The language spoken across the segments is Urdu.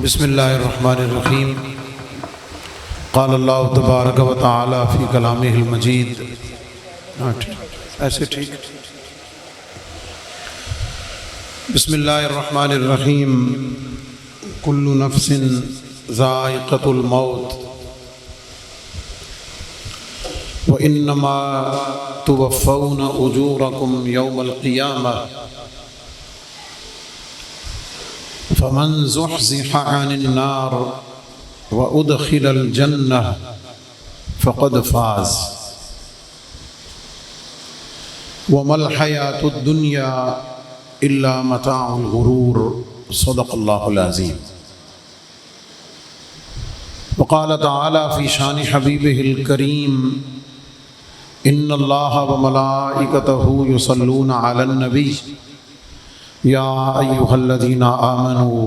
بسم اللہ الرحمن الرحیم قال اللہ تبارک و تعالی فی کلامہ المجید ایسے ٹھیک بسم اللہ الرحمن الرحیم کل نفس ذائقۃ الموت وانما توفون اجورکم یوم القیامہ فمن زحزح عن النار وادخل الجنہ فقد فاز وما الحیاۃ الدنیا الا متاع الغرور صدق اللہ العظیم وقال تعالی فی شان حبیبہ الکریم ان اللہ وملائکتہ یصلون علی النبی یا ایہا الذین آمنوا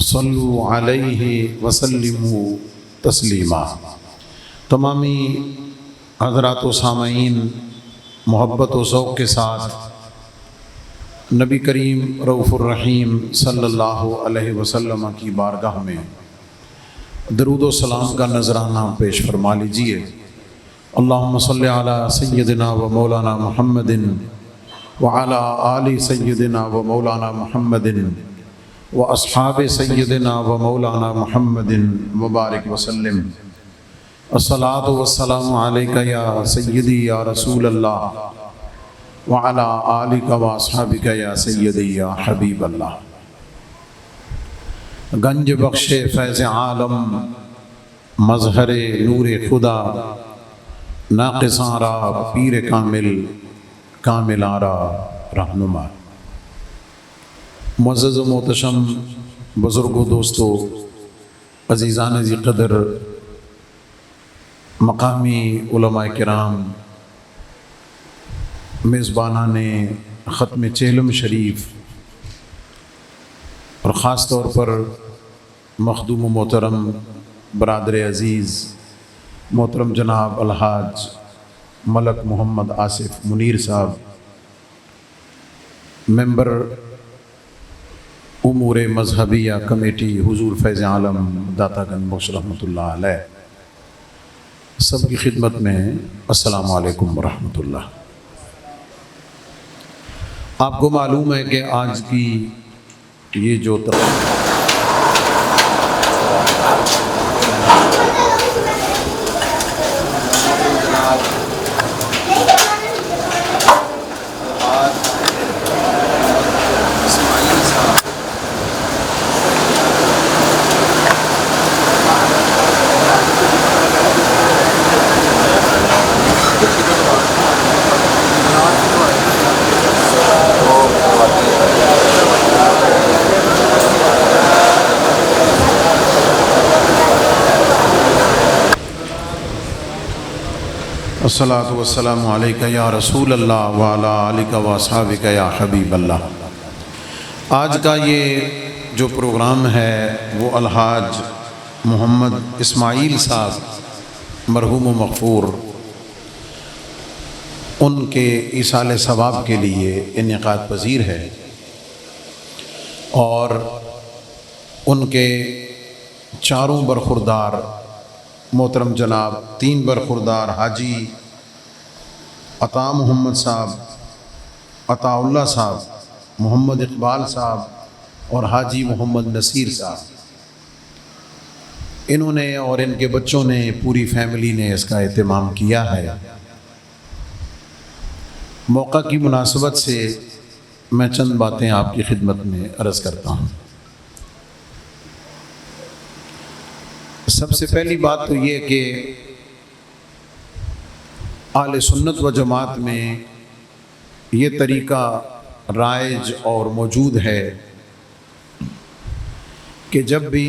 صلوا علیہ وسلموا تسلیما۔ تمامی حضرات و سامعین محبت و ذوق کے ساتھ نبی کریم رؤوف الرحیم صلی اللہ علیہ وسلم کی بارگاہ میں درود و سلام کا نذرانہ پیش فرما لیجیے۔ اللہم صلی علی سیدنا و مولانا محمد وعلی آل سیدنا و مولانا محمد و اصحاب سیدنا و مولانا محمد مبارک وسلم۔ الصلاۃ والسلام علیک یا سیدی یا رسول اللہ وعلی آلک و اصحابک یا سیدی یا حبیب اللہ۔ گنج بخش فیض عالم مظہر نور خدا ناقصاں را پیر کامل کامل آرا رہنما۔ معزز و محتشم بزرگ و دوستو عزیزان ذی قدر مقامی علماء کرام میزبانان ختم چہلم شریف اور خاص طور پر مخدوم و محترم برادر عزیز محترم جناب الحاج ملک محمد آصف منیر صاحب ممبر امور مذہبیہ کمیٹی حضور فیض عالم داتا گنج بخش رحمۃ اللہ علیہ، سب کی خدمت میں السلام علیکم ورحمۃ اللہ۔ آپ کو معلوم ہے کہ آج کی یہ جو الصلاۃ والسلام علیک یا رسول اللہ وعلی آلک و اصحابک یا حبیب اللہ۔ آج کا یہ جو پروگرام ہے وہ الحاج محمد اسماعیل صاحب مرحوم و مغفور ان کے ایصال ثواب کے لیے انعقاد پذیر ہے، اور ان کے چاروں برخوردار محترم جناب 3 برخوردار حاجی عطا محمد صاحب، عطا اللہ صاحب، محمد اقبال صاحب اور حاجی محمد نصیر صاحب، انہوں نے اور ان کے بچوں نے پوری فیملی نے اس کا اہتمام کیا ہے۔ موقع کی مناسبت سے میں چند باتیں آپ کی خدمت میں عرض کرتا ہوں۔ سب سے پہلی بات تو یہ کہ اہل سنت و جماعت میں یہ طریقہ رائج اور موجود ہے کہ جب بھی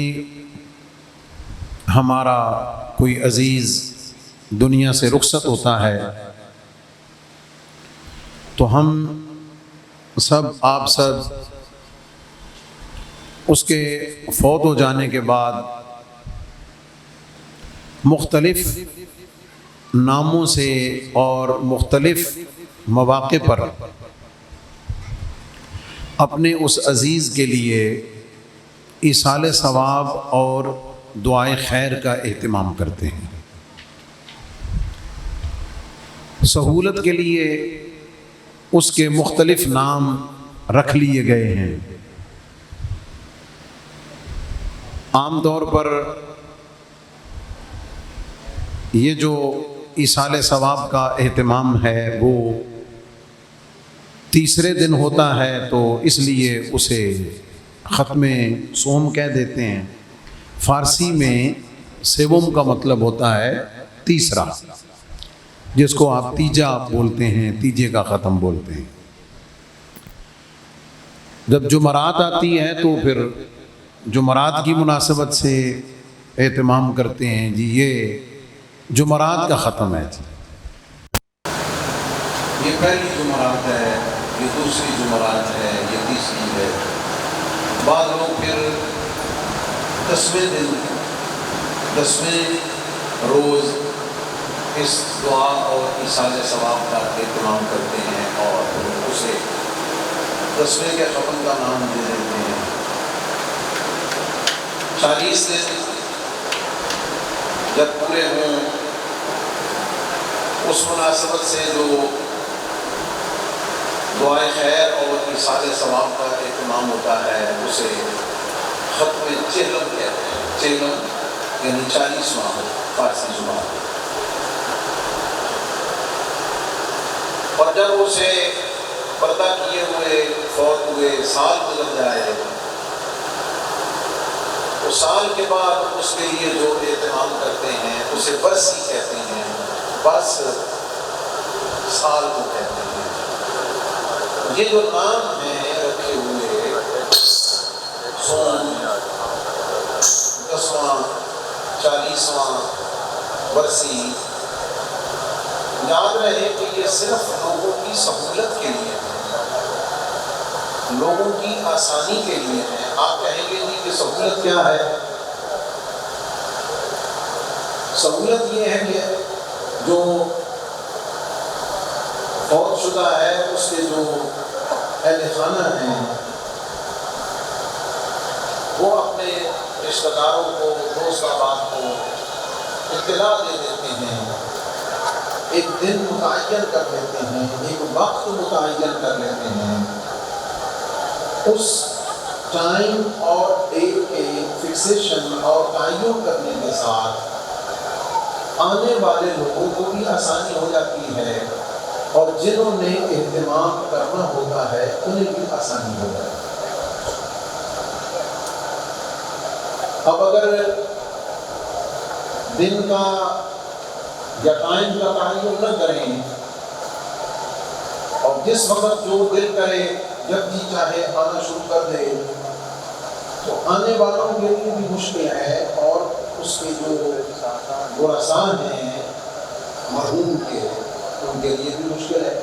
ہمارا کوئی عزیز دنیا سے رخصت ہوتا ہے تو ہم سب آپ سب اس کے فوت ہو جانے کے بعد مختلف ناموں سے اور مختلف مواقع پر اپنے اس عزیز کے لیے ایصال ثواب اور دعائے خیر کا اہتمام کرتے ہیں۔ سہولت کے لیے اس کے مختلف نام رکھ لیے گئے ہیں۔ عام طور پر یہ جو ایصال ثواب کا اہتمام ہے وہ تیسرے دن ہوتا ہے، تو اس لیے اسے ختم سوم کہہ دیتے ہیں۔ فارسی میں سوم کا مطلب ہوتا ہے تیسرا، جس کو آپ تیجا بولتے ہیں، تیجے کا ختم بولتے ہیں۔ جب جمعرات آتی ہے تو پھر جمعرات کی مناسبت سے اہتمام کرتے ہیں، جی یہ جمعرات کا ختم ہے، جی یہ پہلی جمعرات ہے، یہ دوسری جمعرات ہے، یہ تیسری ہے۔ بعض لوگ پھر 10ویں دن 10ویں روز اس دعا اور ایصال ثواب کا اہتمام کرتے ہیں اور اسے 10ویں کے ختم کا نام دے دیتے ہیں۔ 40 دن جب پورے ہوں، اس مناسبت سے جو دعائے خیر اور ایصال ثواب کا اہتمام ہوتا ہے اسے ختم چہلم کہتے ہیں۔ چہلم یعنی 40واں فارسی زبان۔ اور جب اسے پردہ کیے ہوئے فوت ہوئے سال گزر جائے تو سال کے بعد اس کے لیے جو اہتمام کرتے ہیں اسے برسی کہتے ہیں۔ برس سال کو کہتے ہیں۔ یہ جو نام ہیں رکھے ہوئے سوم 10واں 40واں برسی، یاد رہے کہ یہ صرف لوگوں کی سہولت کے لیے ہے، لوگوں کی آسانی کے لیے ہے۔ آپ کہیں گے جی کہ سہولت کیا ہے؟ سہولت یہ ہے کہ جو فوت شدہ ہے اس کے جو اہل خانہ ہیں وہ اپنے رشتہ داروں کو، دوست احباب کو اطلاع دے دیتے ہیں، ایک دن متعین کر لیتے ہیں، ایک وقت متعین کر لیتے ہیں۔ اس ٹائم اور ڈیٹ کے فکسیشن اور تعین کرنے کے ساتھ آنے والے لوگوں کو بھی آسانی ہو جاتی ہے اور جنہوں نے اہتمام کرنا ہوتا ہے انہیں بھی آسانی ہو جاتی ہے۔ اب اگر دن کا یا ٹائم کا تعین نہ کریں اور جس وقت جو دل کرے جب جی چاہے آنا شروع کر دے تو آنے والوں کے لیے بھی مشکل ہے اور اس کے جو ورثاء ہیں مرحوم کے ان کے لیے بھی مشکل ہے۔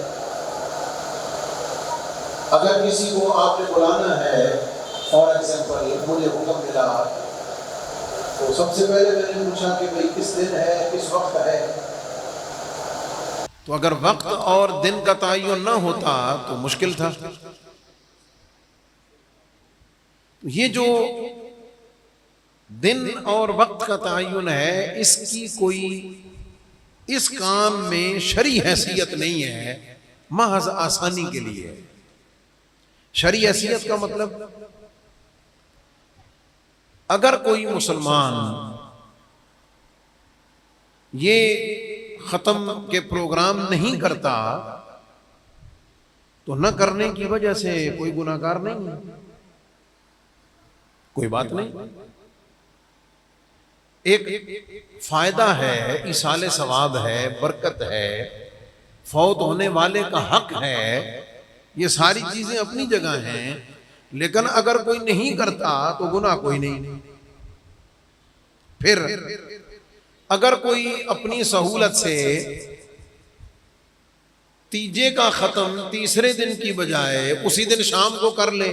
اگر کسی کو آپ نے بلانا ہے، فار ایگزامپل مجھے حکم ملا تو سب سے پہلے میں نے پوچھا کہ بھئی کس دن ہے، کس وقت ہے۔ تو اگر وقت اور دن کا تعین نہ ہوتا تو مشکل تھا۔ یہ جو دن اور وقت کا تعین ہے اس کی کوئی اس کام میں شرعی حیثیت نہیں ہے، محض آسانی کے لیے۔ شرعی حیثیت کا مطلب اگر کوئی مسلمان یہ ختم کے پروگرام نہیں کرتا تو نہ کرنے کی وجہ سے کوئی گناہ گار نہیں ہے، کوئی بات نہیں۔ ایک فائدہ ہے، ایصال ثواب ہے، برکت ہے، فوت ہونے والے کا حق ہے، یہ ساری چیزیں اپنی جگہ ہیں، لیکن اگر کوئی نہیں کرتا تو گناہ کوئی نہیں۔ پھر اگر کوئی اپنی سہولت سے تیجے کا ختم تیسرے دن کی بجائے اسی دن شام کو کر لے،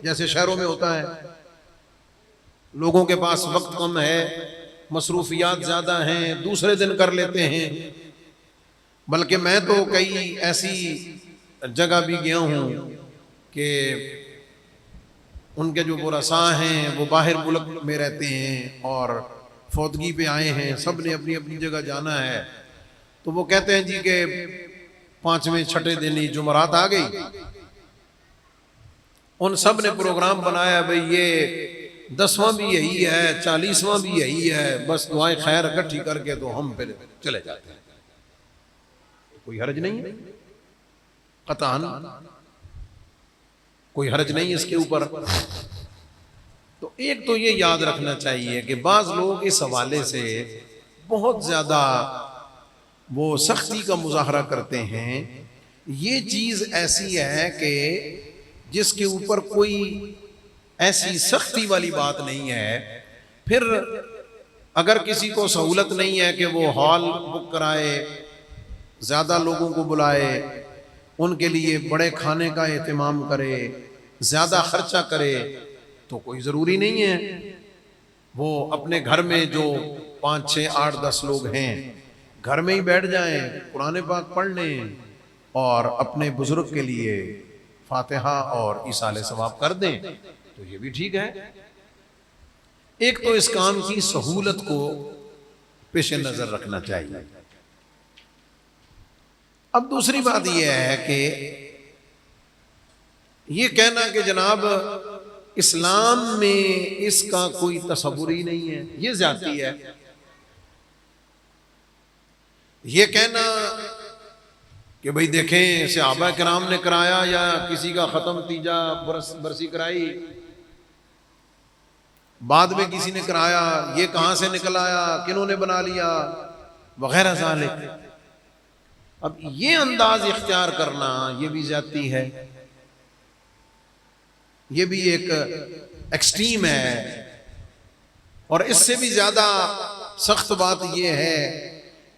جیسے شہروں میں ہوتا ہے، لوگوں کے پاس وقت کم ہے، مصروفیات زیادہ ہیں، دوسرے دن کر لیتے ہیں۔ بلکہ میں تو کئی ایسی جگہ بھی گیا ہوں کہ ان کے جو ورثاء ہیں وہ باہر ملک میں رہتے ہیں اور فوتگی پہ آئے ہیں، سب نے اپنی اپنی جگہ جانا ہے، تو وہ کہتے ہیں جی کہ 5ویں 6ٹھے دن ہی جمعرات آ گئی، ان سب نے پروگرام بنایا بھئی یہ 10واں بھی یہی ہے، 40واں بھی یہی ہے، بس دعائیں خیر اکٹھی کر کے تو ہم پھر چلے جاتے ہیں۔ کوئی حرج نہیں ہے، قطعاً کوئی حرج نہیں اس کے اوپر۔ تو ایک تو یہ یاد رکھنا چاہیے کہ بعض لوگ اس حوالے سے بہت زیادہ وہ سختی کا مظاہرہ کرتے ہیں، یہ چیز ایسی ہے کہ جس کے اوپر کوئی ایسی سختی والی بات نہیں ہے۔ پھر اگر کسی کو سہولت نہیں ہے کہ وہ ہال بک کرائے، زیادہ لوگوں کو بلائے، ان کے لیے بڑے کھانے کا اہتمام کرے، زیادہ خرچہ کرے، تو کوئی ضروری نہیں ہے، وہ اپنے گھر میں جو 5 6 8 10 لوگ ہیں گھر میں ہی بیٹھ جائیں، قرآن پاک پڑھ لیں اور اپنے بزرگ کے لیے فاتحہ اور ایصال ثواب کر دیں، تو یہ بھی ٹھیک ہے۔ ایک تو اس کام کی سہولت کو پیش نظر رکھنا چاہیے۔ اب دوسری بات یہ ہے کہ یہ کہنا کہ جناب اسلام میں اس کا کوئی تصور ہی نہیں ہے، یہ زیادتی ہے۔ یہ کہنا کہ بھئی دیکھیں صحابہ کرام نے کرایا یا کسی کا ختم تیجا برسی کرائی، بعد میں کسی نے کرایا، یہ کہاں سے نکل آیا، کنہوں نے بنا لیا، وغیرہ ذالک، اب یہ انداز اختیار کرنا یہ بھی زیادتی ہے، یہ بھی ایک ایکسٹریم ہے۔ اور اس سے بھی زیادہ سخت بات یہ ہے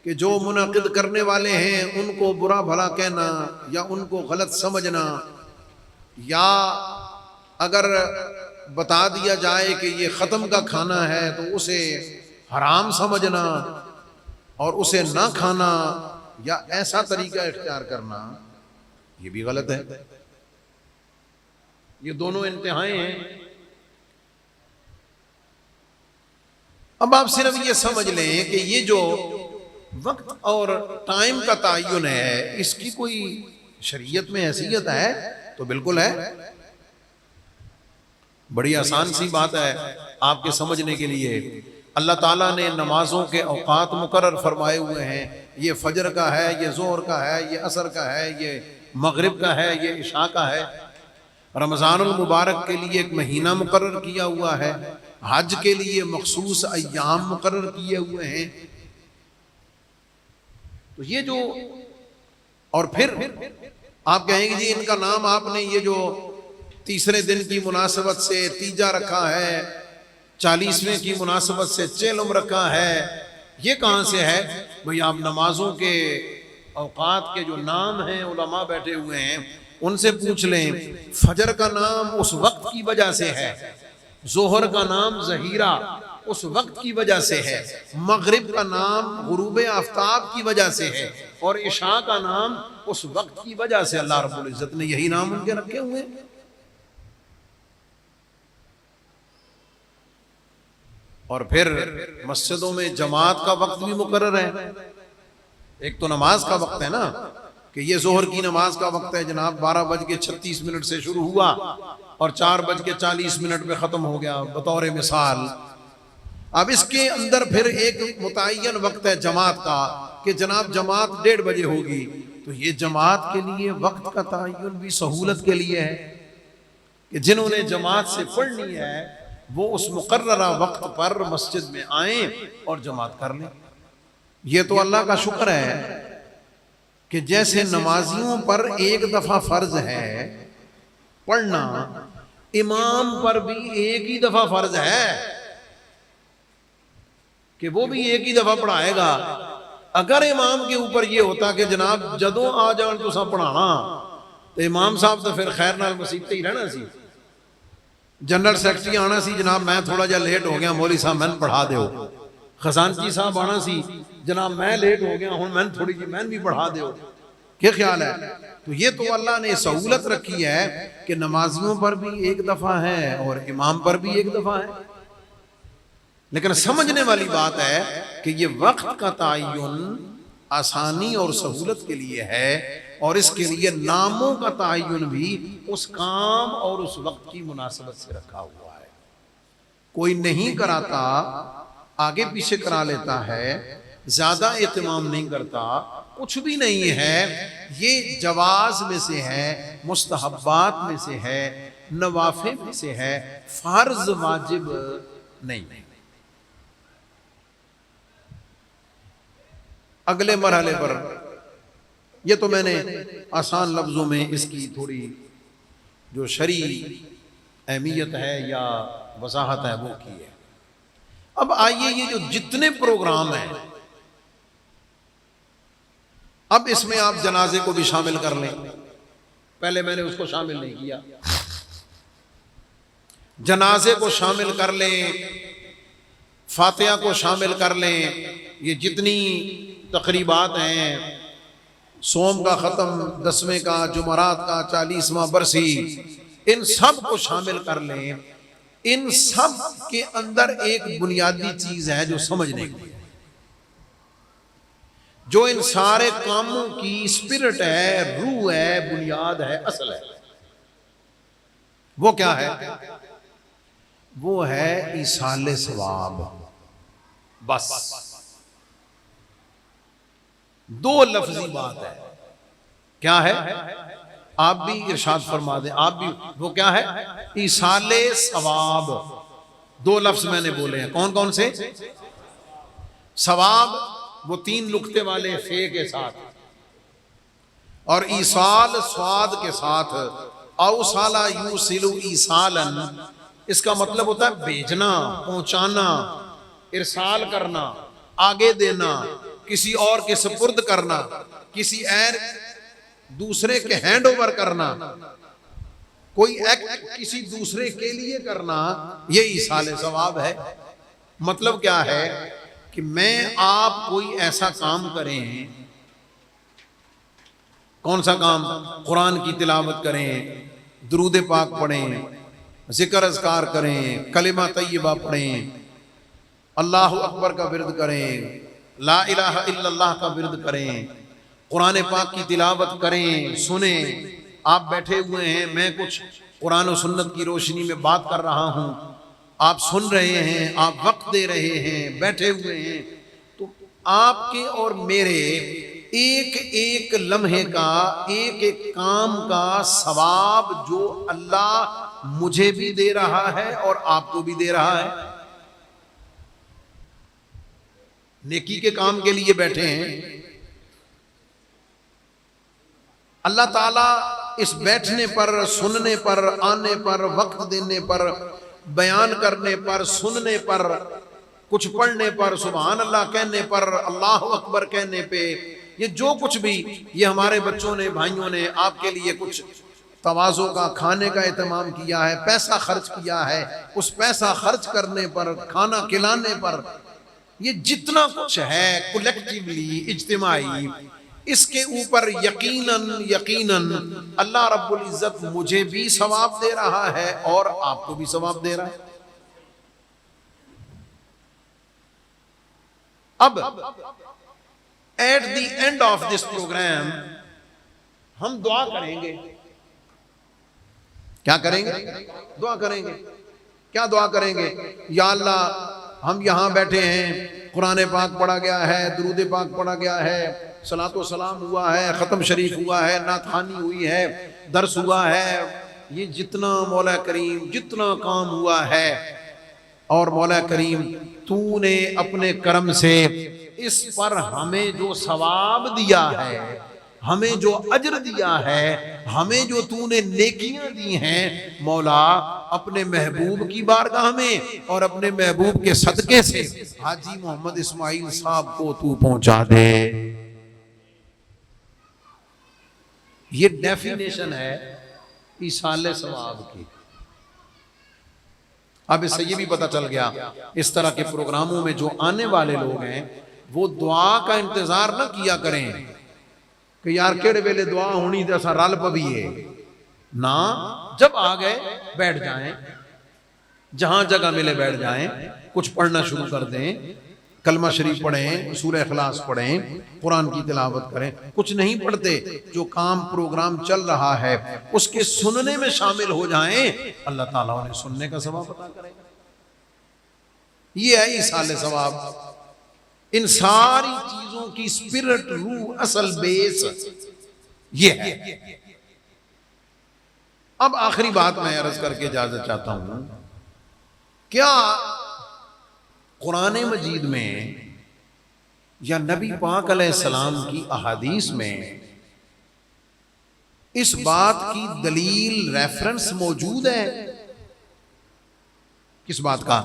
کہ جو منعقد کرنے والے ہیں ان کو برا بھلا کہنا یا ان کو غلط سمجھنا، یا اگر بتا دیا جائے کہ یہ ختم کا کھانا ہے تو اسے حرام سمجھنا اور اسے نہ کھانا یا ایسا طریقہ اختیار کرنا، یہ بھی غلط ہے۔ یہ دونوں انتہائیں ہیں۔ اب آپ صرف یہ سمجھ لیں کہ یہ جو وقت اور ٹائم کا تعین ہے اس کی کوئی شریعت میں حیثیت ہے تو بالکل ہے، بڑی آسان سی بات ہے آپ کے سمجھنے کے لیے۔ اللہ تعالیٰ نے نمازوں کے اوقات مقرر فرمائے ہوئے ہیں، یہ فجر کا ہے، یہ ظہر کا ہے، یہ عصر کا ہے، یہ مغرب کا ہے، یہ عشاء کا ہے۔ رمضان المبارک کے لیے ایک مہینہ مقرر کیا ہوا ہے، حج کے لیے مخصوص ایام مقرر کیے ہوئے ہیں۔ تو یہ جو، اور پھر آپ کہیں گے جی ان کا نام آپ نے یہ جو تیسرے دن کی مناسبت سے تیجا رکھا ہے، 40ویں کی مناسبت سے چیلم رکھا ہے، یہ کہاں سے ہے؟ بھئی آپ نمازوں کے اوقات کے جو نام ہیں، علماء بیٹھے ہوئے ہیں ان سے پوچھ لیں۔ فجر کا نام اس وقت کی وجہ سے ہے، ظہر کا نام ظہیرہ اس وقت کی وجہ سے ہے، مغرب کا نام غروب آفتاب کی وجہ سے ہے، اور عشاء کا نام اس وقت کی وجہ سے اللہ رب العزت نے یہی نام ان کے رکھے ہوئے۔ اور پھر مسجدوں میں جماعت کا وقت بھی مقرر ہے۔ ایک تو نماز کا وقت ہے نا کہ یہ ظہر کی نماز کا وقت ہے جناب 12:36 سے شروع ہوا اور 4:40 پہ ختم ہو گیا بطور مثال۔ اب اس کے اندر پھر ایک متعین وقت ہے جماعت کا کہ جناب جماعت 1:30 بجے ہوگی، تو یہ جماعت کے لیے وقت کا تعین بھی سہولت کے لیے ہے کہ جنہوں نے جماعت سے پڑھنی ہے وہ اس مقررہ وقت پر مسجد میں آئیں اور جماعت کر لیں۔ یہ تو اللہ کا شکر ہے کہ جیسے نمازیوں پر ایک دفعہ فرض ہے پڑھنا، امام پر بھی ایک ہی دفعہ فرض ہے کہ وہ بھی ایک ہی دفعہ پڑھائے گا۔ اگر امام کے اوپر یہ ہوتا کہ جناب جدوں آ جان تو سب پڑھانا، تو امام صاحب تو پھر خیر نال مصیبت ہی رہنا سی۔ جنرل سیکرٹری آنا سی، جناب میں تھوڑا جا لیٹ ہو گیا، مولوی صاحب میں پڑھا دیو۔ خزانچی صاحب آنا سی، جناب میں لیٹ ہو گیا ہوں میں تھوڑی جی میں بھی پڑھا دیو۔ کیا خیال ہے؟ تو یہ تو اللہ نے سہولت رکھی ہے کہ نمازیوں پر بھی ایک دفعہ ہے اور امام پر بھی ایک دفعہ ہے، لیکن سمجھنے والی بات ہے کہ یہ وقت کا تعین آسانی اور سہولت کے لیے ہے، اور اس کے لیے ناموں کا تعین بھی اس کام اور اس وقت کی مناسبت سے رکھا ہوا ہے۔ کوئی نہیں کراتا، آگے پیچھے کرا لیتا ہے، زیادہ اہتمام نہیں کرتا، کچھ بھی نہیں ہے، یہ جواز میں سے ہے، مستحبات میں سے ہے، نوافل میں سے ہے، فرض واجب نہیں۔ اگلے مرحلے پر، یہ تو میں نے آسان لفظوں میں اس کی تھوڑی جو شرعی اہمیت ہے یا وضاحت ہے وہ کی ہے۔ اب آئیے یہ جو جتنے پروگرام ہیں، اب اس میں آپ جنازے کو بھی شامل کر لیں، پہلے میں نے اس کو شامل نہیں کیا، جنازے کو شامل کر لیں، فاتحہ کو شامل کر لیں، یہ جتنی تقریبات ہیں، سوم کا ختم، 10ویں کا، جمعرات کا، 40واں برسی، ان سب کو شامل کر لیں۔ ان سب کے اندر ایک بنیادی چیز ہے جو سمجھنے کی، جو ان سارے کاموں کی اسپرٹ ہے، روح ہے، بنیاد ہے، اصل ہے، وہ کیا ہے؟ وہ ہے ایصال ثواب۔ بس دو لفظی بات ہے، کیا ہے؟ آپ بھی ارشاد فرما دیں، آپ بھی، وہ کیا ہے؟ ایصال ثواب۔ دو لفظ میں نے بولے ہیں، کون کون سے؟ ثواب وہ 3 نقطے والے فے کے ساتھ، اور ایصال صاد کے ساتھ، اوصال یوصل ایصالا، اس کا مطلب ہوتا ہے بھیجنا، پہنچانا، ارسال کرنا، آگے دینا، کسی اور کے سپرد کرنا، کسی اور دوسرے کے ہینڈ اوور کرنا، کوئی ایکٹ کسی دوسرے کے لیے کرنا، یہ ایصال ثواب ہے۔ مطلب کیا ہے کہ میں آپ کوئی ایسا کام کریں، کون سا کام؟ قرآن کی تلاوت کریں، درود پاک پڑھیں، ذکر اذکار کریں، کلمہ طیبہ پڑھیں، اللہ اکبر کا ورد کریں، لا الہ الا اللہ کا ورد کریں، قرآن پاک کی تلاوت کریں، سنیں۔ آپ بیٹھے ہوئے ہیں، میں کچھ قرآن و سنت کی روشنی میں بات کر رہا ہوں، آپ سن رہے ہیں، آپ وقت دے رہے ہیں، بیٹھے ہوئے ہیں، تو آپ کے اور میرے ایک ایک لمحے کا، ایک ایک کام کا ثواب جو اللہ مجھے بھی دے رہا ہے اور آپ کو بھی دے رہا ہے۔ نیکی کے کام کے لیے بیٹھے ہیں، اللہ تعالیٰ اس بیٹھنے پر، سننے پر، آنے پر، وقت دینے پر، بیان کرنے پر، سننے پر، کچھ پڑھنے پر، سبحان اللہ کہنے پر، اللہ اکبر کہنے پہ، یہ جو کچھ بھی، یہ ہمارے بچوں نے، بھائیوں نے آپ کے لیے کچھ تواضع کا کھانے کا اہتمام کیا ہے، پیسہ خرچ کیا ہے، اس پیسہ خرچ کرنے پر، کھانا کھلانے پر، یہ جتنا کچھ ہے کلیکٹیولی، اجتماعی، اس کے اوپر یقیناً اللہ رب العزت مجھے بھی ثواب دے رہا ہے اور آپ کو بھی ثواب دے رہا ہے۔ اب at the end of this programme ہم دعا کریں گے۔ کیا کریں گے؟ دعا کریں گے۔ کیا دعا کریں گے؟ یا اللہ، ہم یہاں بیٹھے ہیں، قرآن پاک پڑھا گیا ہے، درود پاک پڑھا گیا ہے، صلاۃ و سلام ہوا ہے، ختم شریف ہوا ہے، نعت خوانی ہوئی ہے، درس ہوا ہے، یہ جتنا مولا کریم جتنا کام ہوا ہے، اور مولا کریم تو نے اپنے کرم سے اس پر ہمیں جو ثواب دیا ہے، ہمیں جو اجر دیا ہے، ہمیں جو تو نے نیکیاں دی ہیں، مولا اپنے محبوب کی بارگاہ میں اور اپنے محبوب کے صدقے سے حاجی محمد اسماعیل صاحب کو تو پہنچا دے۔ یہ ڈیفینیشن ہے ایصال ثواب کی۔ اب اس سے یہ بھی پتہ چل گیا، اس طرح کے پروگراموں میں جو آنے والے لوگ ہیں وہ دعا کا انتظار نہ کیا کریں، کہ یار کیڑے ویلے دعا ہونی تے اساں رل پویے نہ، جب آ گئے بیٹھ جائیں، جہاں جگہ ملے بیٹھ جائیں، کچھ پڑھنا شروع کر دیں، کلمہ شریف پڑھیں، سورہ اخلاص پڑھیں، قرآن کی تلاوت کریں۔ کچھ نہیں پڑھتے، جو کام پروگرام چل رہا ہے اس کے سننے میں شامل ہو جائیں، اللہ تعالیٰ انہیں سننے کا ثواب عطا کرے گا۔ یہ ہے ایصال ثواب۔ ان ساری چیزوں کی اسپرٹ، روح، اصل بیس یہ ہے۔ اب آخری بات میں عرض کر کے اجازت چاہتا ہوں، کیا قرآن مجید میں یا نبی پاک علیہ السلام کی احادیث میں اس بات کی دلیل، ریفرنس موجود ہے؟ کس بات کا؟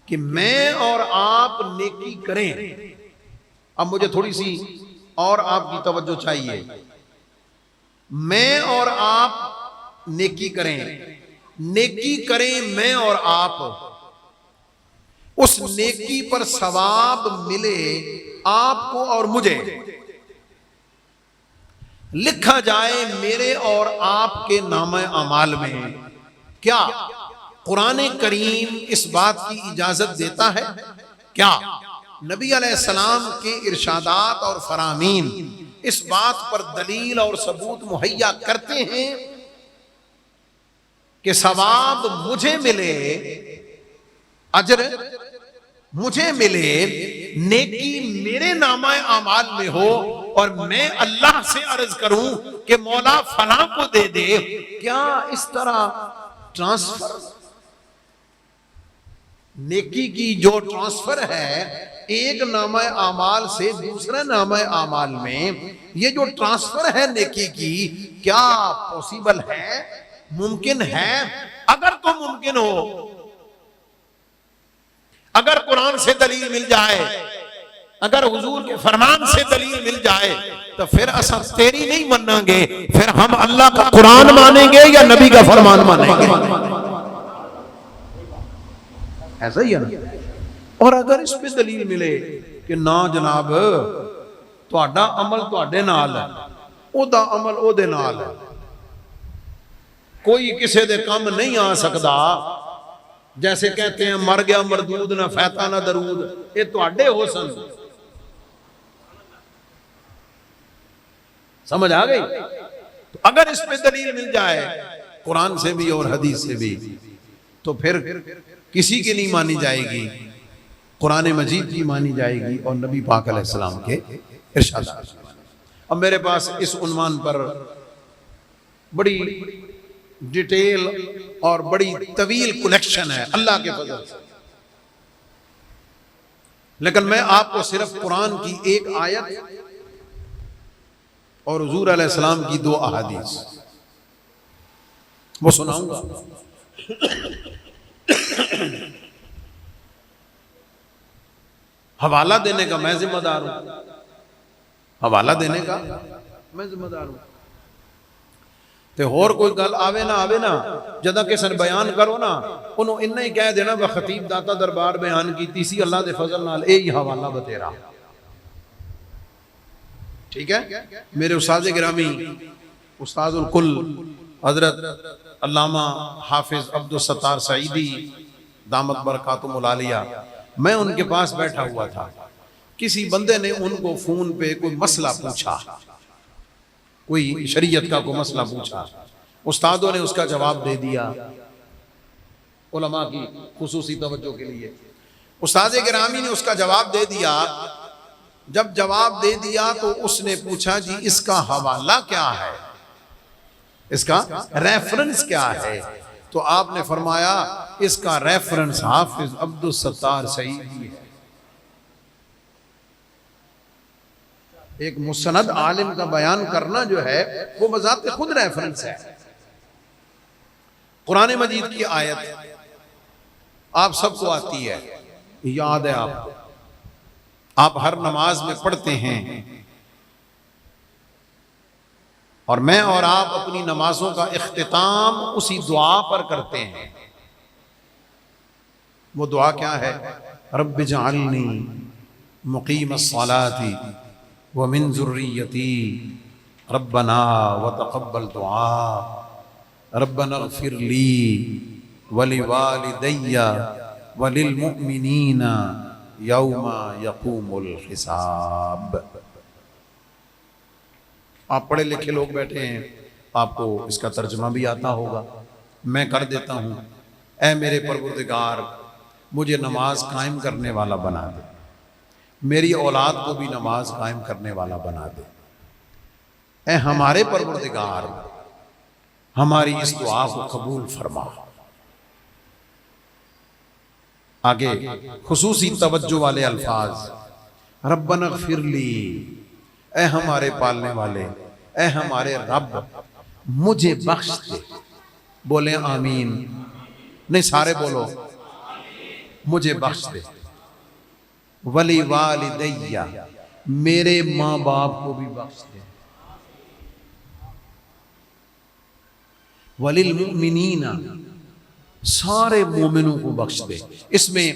کہ میں اور آپ نیکی کریں۔ اب مجھے تھوڑی سی اور آپ کی توجہ چاہیے۔ میں اور آپ نیکی کریں، نیکی کریں میں اور آپ، اس نیکی پر ثواب ملے آپ کو اور مجھے، لکھا جائے میرے اور آپ کے نامہ اعمال میں، کیا قرآن کریم اس بات کی اجازت دیتا ہے؟ کیا نبی علیہ السلام کے ارشادات اور فرامین اس بات پر دلیل اور ثبوت مہیا کرتے ہیں کہ ثواب مجھے ملے، اجر مجھے ملے، نیکی میرے نامہ اعمال میں ہو، اور میں اللہ سے عرض کروں کہ مولا فلاں کو دے دے؟ کیا اس طرح ٹرانسفر، نیکی کی جو ٹرانسفر ہے ایک نامہ اعمال سے دوسرے نامہ اعمال میں، یہ جو ٹرانسفر ہے نیکی کی، کیا پوسیبل ہے؟ ممکن ہے؟ اگر تو ممکن ہو، اگر قرآن سے دلیل مل جائے، اگر حضور کے فرمان سے دلیل مل جائے، تو پھر اساں تیری نہیں مانیں گے، پھر ہم اللہ کا قرآن مانیں گے یا نبی کا فرمان مانیں گے؟ ایسا ہی ہے نا۔ اور اگر اس پہ دلیل ملے کہ نا جناب تہاڈا عمل تہاڈے نال ہے، او دا عمل او دے نال ہے، کوئی کسے دے کم نہیں آ سکدا، جیسے کہتے ہیں مر گیا مردود نہ فیتا نہ درود، یہ تہاڈے حسن، سمجھ آ گئی؟ تو اگر اس پہ دلیل مل جائے قرآن سے بھی اور حدیث سے بھی، تو پھر کسی کی نہیں مانی جائے گی، قرآن مجید کی مانی جائے گی اور نبی پاک علیہ السلام کے ارشادات۔ اب میرے پاس اس عنوان پر بڑی ڈیٹیل اور بڑی طویل کلیکشن ہے اللہ کے فضل سے، لیکن میں آپ کو صرف قرآن کی ایک آیت اور حضور علیہ السلام کی 2 احادیث وہ سناؤں گا۔ حوالہ دینے کا میں ذمہ دار ہوں، حوالہ دینے کا میں ذمہ دار ہوں، تے اور کوئی گل آوے نہ جدہ کسے بیان کرو نا، انہوں انہیں ہی کہہ دینا وہ خطیب داتا دربار بیان کیتی سی، اللہ دے فضل نال اے ہی حوالہ بتیرا۔ ٹھیک ہے؟ میرے استاد گرامی، استاد الکل حضرت علامہ حافظ عبدالستار سعیدی دامت برکاتہم العالیہ، میں ان کے پاس بیٹھا ہوا تھا، کسی بندے نے ان کو فون پہ کوئی مسئلہ پوچھا، کوئی شریعت کا کوئی مسئلہ پوچھا، استادوں نے اس کا جواب دے دیا، علماء کی خصوصی توجہ کے لیے استاد گرامی نے اس کا جواب دے دیا۔ جب جواب دے دیا تو اس نے پوچھا جی اس کا حوالہ کیا ہے، اس کا ریفرنس کیا ہے؟ تو آپ نے فرمایا اس کا ریفرنس حافظ عبدالستار سعیدی ہے۔ ایک مسند عالم کا بیان کرنا جو ہے وہ بذات خود ریفرنس ہے۔ قرآن مجید کی آیت آپ سب کو آتی ہے، یاد ہے آپ ہر نماز میں پڑھتے ہیں، اور میں اور آپ اپنی نمازوں کا اختتام اسی دعا پر کرتے ہیں۔ وہ دعا کیا ہے؟ رب اجعلنی مقیم الصلاۃ ومن ذریتی ربنا وتقبل دعا ربنا اغفر لی ولوالدی وللمؤمنین یوم یقوم الحساب۔ آپ پڑھے لکھے لوگ بیٹھے ہیں، آپ کو اس کا ترجمہ بھی آتا ہوگا، میں کر دیتا ہوں۔ اے میرے پروردگار، مجھے نماز قائم کرنے والا بنا دے، میری اولاد کو بھی نماز قائم کرنے والا بنا دے۔ اے ہمارے پروردگار، ہماری اس دعا کو قبول فرما۔ آگے خصوصی توجہ والے الفاظ، ربنا اغفر لی، اے ہمارے پالنے والے، اے ہمارے رب، مجھے بخش دے۔ بولیں آمین، نہیں سارے بولو، مجھے بخش دے۔ ولی والدیہ، میرے ماں باپ کو بھی بخش دے۔ وللمؤمنین، سارے مومنوں کو بخش دے۔ اس میں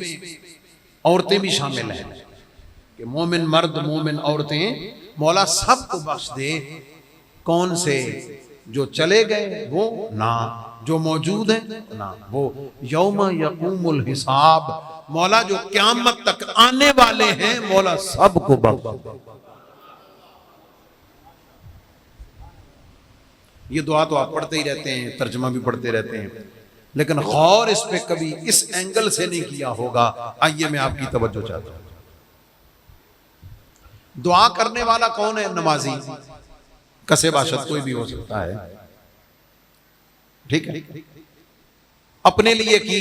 عورتیں بھی شامل ہیں کہ مومن مرد مومن عورتیں، مولا سب کو بخش دے۔ کون سے؟ جو چلے گئے وہ نہ، جو موجود ہیں نہ، وہ یوم یقوم الحساب، مولا جو قیامت تک آنے والے ہیں، مولا سب کو بخش دے۔ یہ دعا تو آپ پڑھتے ہی رہتے ہیں، ترجمہ بھی پڑھتے رہتے ہیں، لیکن غور اس پہ کبھی اس اینگل سے نہیں کیا ہوگا۔ آئیے میں آپ کی توجہ چاہتا ہوں۔ دعا کرنے والا کون ہے؟ نمازی، کسے باشد کوئی بھی ہو سکتا ہے، ٹھیک ہے؟ اپنے لیے کی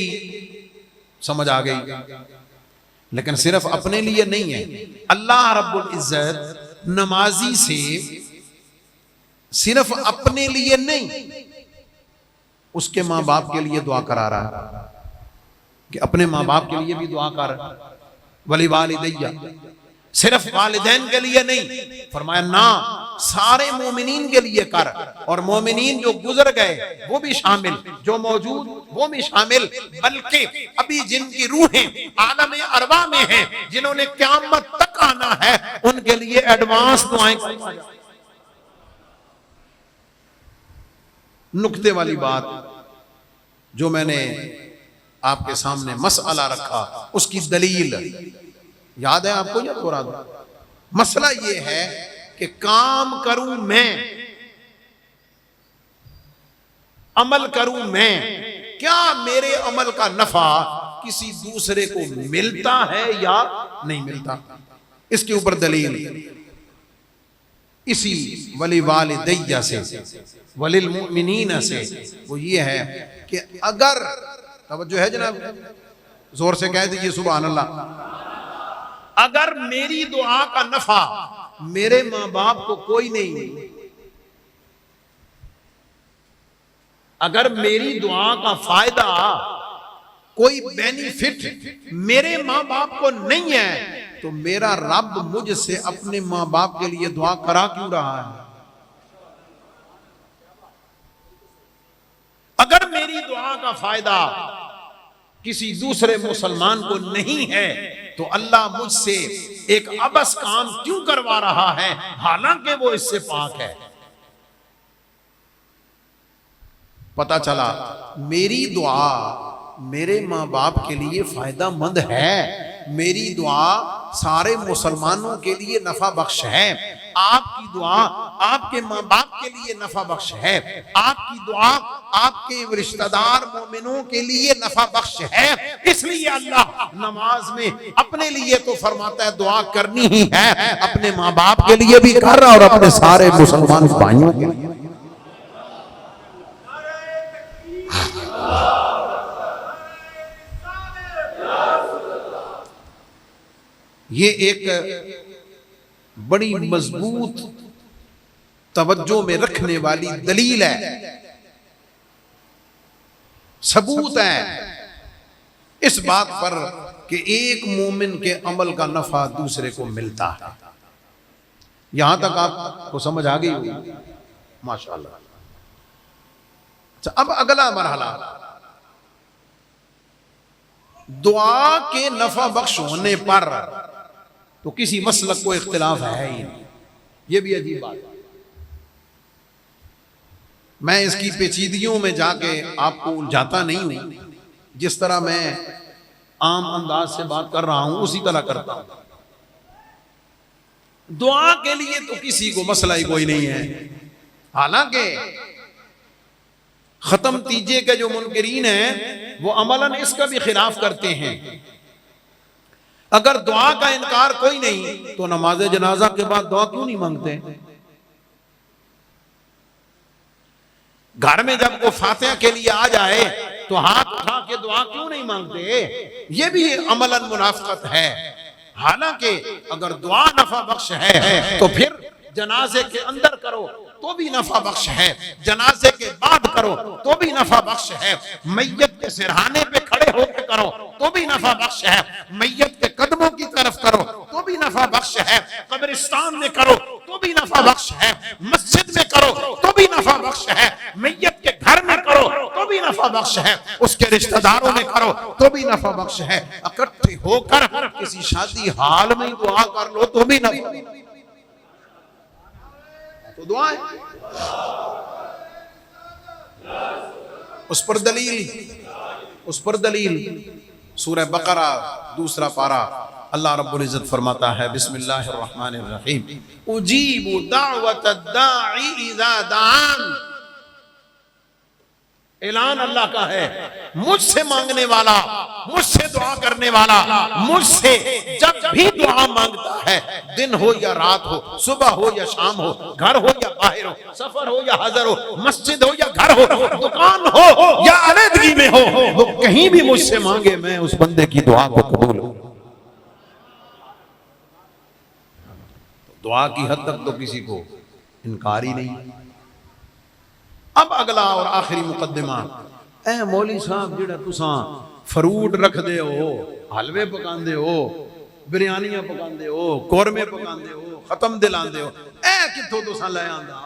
سمجھ آ گئی، لیکن صرف اپنے لیے نہیں ہے۔ اللہ رب العزت نمازی سے صرف اپنے لیے نہیں، اس کے ماں باپ کے لیے دعا کرا رہا ہے، کہ اپنے ماں باپ کے لیے بھی دعا کر۔ ولی والدیہ، صرف والدین کے لیے نہیں، فرمایا نہ، سارے مومنین کے لیے کر، اور مومنین جو گزر گئے وہ بھی شامل، جو موجود وہ بھی شامل، بلکہ ابھی جن کی روحیں عالم ارواح میں ہیں، جنہوں نے قیامت تک آنا ہے، ان کے لیے ایڈوانس دعائیں۔ نکتے والی بات جو میں نے آپ کے سامنے مسئلہ رکھا، اس کی دلیل یاد ہے آپ کو یا دوہرا دوں؟ مسئلہ یہ ہے کہ کام کروں میں، عمل کروں میں، کیا میرے عمل کا نفع کسی دوسرے کو ملتا ہے یا نہیں ملتا؟ اس کے اوپر دلیل اسی ولی والدیہ سے، وللمؤمنین سے، وہ یہ ہے کہ اگر، توجہ ہے جناب، زور سے کہہ دیجئے سبحان اللہ، اگر میری دعا کا نفع میرے ماں باپ کو کوئی نہیں، اگر میری دعا کا فائدہ، کوئی بینیفٹ میرے ماں باپ کو نہیں ہے، تو میرا رب مجھ سے اپنے ماں باپ کے لیے دعا کرا کیوں رہا ہے؟ اگر میری دعا کا فائدہ کسی دوسرے مسلمان کو نہیں ہے، تو اللہ مجھ سے ایک عبث کام کیوں کروا رہا ہے، حالانکہ وہ اس سے پاک ہے؟ پتا چلا میری دعا میرے ماں باپ کے لیے فائدہ مند ہے، میری دعا سارے مسلمانوں کے لیے نفع بخش ہے، آپ کی دعا آپ کے ماں باپ کے لیے نفع بخش ہے، آپ کی دعا آپ کے رشتہ دار مومنوں کے لیے نفع بخش ہے۔ اس لیے اللہ نماز میں اپنے لیے تو فرماتا ہے دعا کرنی ہی ہے، اپنے ماں باپ کے لیے بھی کر رہا اور اپنے سارے مسلمان بھائیوں کے لیے۔ یہ ایک بڑی مضبوط توجہ میں رکھنے والی دلیل ہے، ثبوت ہے اس بات پر کہ ایک مومن کے عمل کا نفع دوسرے کو ملتا ہے۔ یہاں تک آپ کو سمجھ آ گئی ہوگی ماشاءاللہ۔ اب اگلا مرحلہ، دعا کے نفع بخش ہونے پر تو کسی مسلک کو اختلاف ہے ہی نہیں، یہ بھی عجیب بات ہے. میں اس کی پیچیدگیوں میں جا کے آپ کو الجھاتا نہیں ہوں، جس طرح میں عام انداز سے بات کر رہا ہوں اسی طرح کرتا ہوں. دعا کے لیے تو کسی کو مسئلہ ہی کوئی نہیں ہے. حالانکہ ختم تیجے کے جو منکرین ہیں وہ عملاً اس کا بھی خلاف کرتے ہیں. اگر دعا کا انکار کوئی نہیں تو نماز جنازہ کے بعد دعا کیوں نہیں مانگتے؟ گھر میں جب وہ فاتحہ کے لیے آ جائے تو ہاتھ اٹھا کے دعا کیوں نہیں مانگتے؟ یہ بھی عملاً منافقت ہے. حالانکہ اگر دعا نفع بخش ہے تو پھر جنازے کے اندر کرو تو بھی نفع بخش ہے، جنازے کے بعد کرو تو بھی نفع بخش ہے، میت کے سرہانے پہ کھڑے ہو کے کرو تو بھی نفع بخش ہے، میت کے قدموں کی طرف کرو تو بھی نفع بخش ہے، قبرستان میں کرو تو بھی نفع بخش ہے، مسجد میں کرو تو بھی نفع بخش ہے، میت کے گھر میں کرو تو بھی نفع بخش ہے، اس کے رشتہ داروں میں کرو تو بھی نفع بخش ہے. اکٹھے ہو کر کسی شادی حال میں دعا کر لو تو بھی نفع تو دعا ہے. اس پر دلیل سورہ بقرہ 2 پارہ اللہ رب العزت فرماتا ہے بسم اللہ الرحمن الرحیم اجیب دعوت الداعی اذا دعان. اعلان اللہ کا ہے، مجھ سے مانگنے والا، مجھ سے دعا کرنے والا مجھ سے جب بھی دعا مانگتا ہے، دن ہو یا رات ہو، صبح ہو یا شام ہو، گھر ہو یا باہر ہو، سفر ہو یا حضر ہو، مسجد ہو یا گھر ہو، دکان ہو یا علیحدگی میں ہو، وہ کہیں بھی مجھ سے مانگے میں اس بندے کی دعا کو قبول ہوں. دعا کی حد تک تو کسی کو انکار ہی نہیں. اب اگلا اور آخری مقدمہ، اے مولی صاحب جڑا تساں فروٹ رکھ دے ہو، حلوے پکان دے ہو، بریانیاں پکان دے ہو، قورمے پکان دے ہو، ختم دلان دے ہو، اے کتھوں تساں لے آندا؟